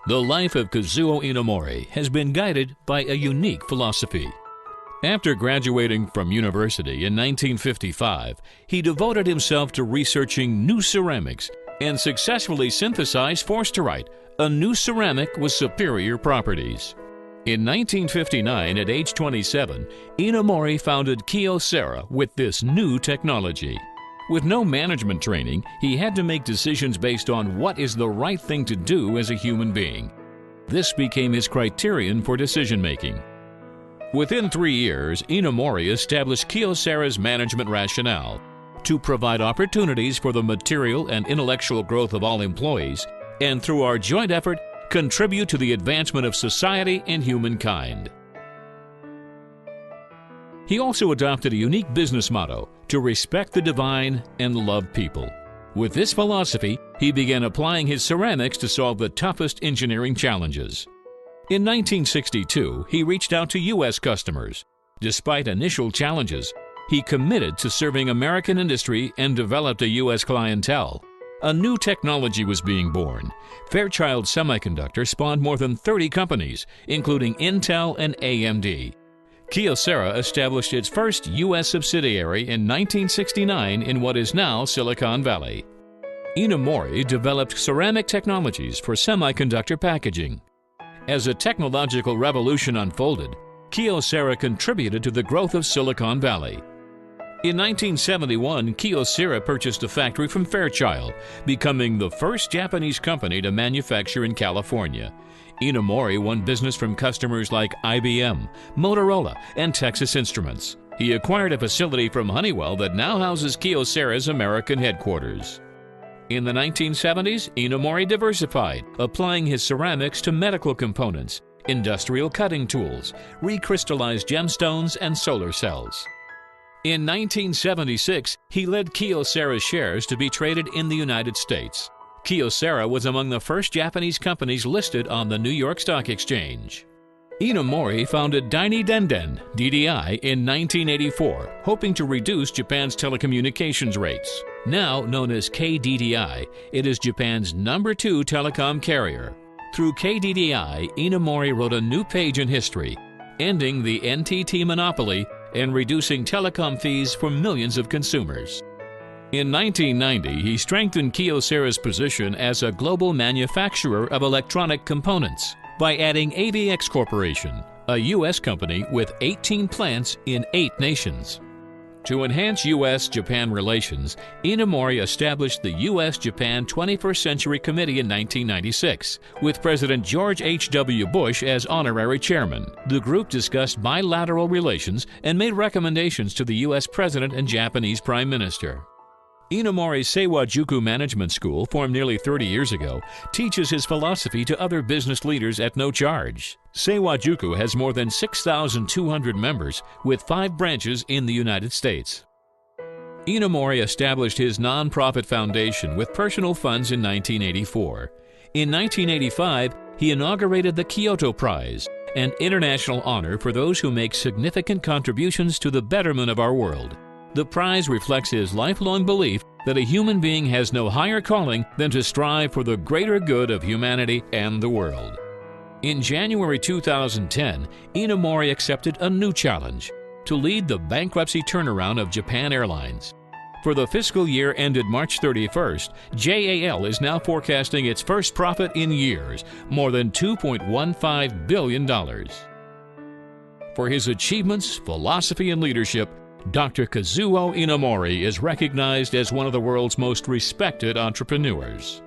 The life of Kazuo Inamori has been guided by a unique philosophy. After graduating from university in 1955, he devoted himself to researching new ceramics and successfully synthesized forsterite, a new ceramic with superior properties. In 1959, at age 27, Inamori founded Kyocera with this new technology. With no management training, he had to make decisions based on what is the right thing to do as a human being. This became his criterion for decision-making. Within 3 years, Inamori established Kyocera's management rationale to provide opportunities for the material and intellectual growth of all employees, and through our joint effort, contribute to the advancement of society and humankind. He also adopted a unique business motto to respect the divine and love people. With this philosophy, he began applying his ceramics to solve the toughest engineering challenges. In 1962, he reached out to U.S. customers. Despite initial challenges, he committed to serving American industry and developed a U.S. clientele. A new technology was being born. Fairchild Semiconductor spawned more than 30 companies, including Intel and AMD. Kyocera established its first U.S. subsidiary in 1969 in what is now Silicon Valley. Inamori developed ceramic technologies for semiconductor packaging. As a technological revolution unfolded, Kyocera contributed to the growth of Silicon Valley. In 1971, Kyocera purchased a factory from Fairchild, becoming the first Japanese company to manufacture in California. Inamori won business from customers like IBM, Motorola, and Texas Instruments. He acquired a facility from Honeywell that now houses Kyocera's American headquarters. In the 1970s, Inamori diversified, applying his ceramics to medical components, industrial cutting tools, recrystallized gemstones, and solar cells. In 1976, he led Kyocera's shares to be traded in the United States. Kyocera was among the first Japanese companies listed on the New York Stock Exchange. Inamori founded Daini Denden, DDI, in 1984, hoping to reduce Japan's telecommunications rates. Now known as KDDI, it is Japan's #2 telecom carrier. Through KDDI, Inamori wrote a new page in history, ending the NTT monopoly and reducing telecom fees for millions of consumers. In 1990, he strengthened Kyocera's position as a global manufacturer of electronic components by adding AVX Corporation, a U.S. company with 18 plants in 8 nations. To enhance U.S.-Japan relations, Inamori established the U.S.-Japan 21st Century Committee in 1996, with President George H.W. Bush as honorary chairman. The group discussed bilateral relations and made recommendations to the U.S. President and Japanese Prime Minister. Inamori's Seiwa-juku Management School, formed nearly 30 years ago, teaches his philosophy to other business leaders at no charge. Seiwa-juku has more than 6,200 members, with 5 branches in the United States. Inamori established his non-profit foundation with personal funds in 1984. In 1985, he inaugurated the Kyoto Prize, an international honor for those who make significant contributions to the betterment of our world. The prize reflects his lifelong belief that a human being has no higher calling than to strive for the greater good of humanity and the world. In January 2010, Inamori accepted a new challenge: to lead the bankruptcy turnaround of Japan Airlines. For the fiscal year ended March 31st, JAL is now forecasting its first profit in years, more than $2.15 billion. For his achievements, philosophy, and leadership, Dr. Kazuo Inamori is recognized as one of the world's most respected entrepreneurs.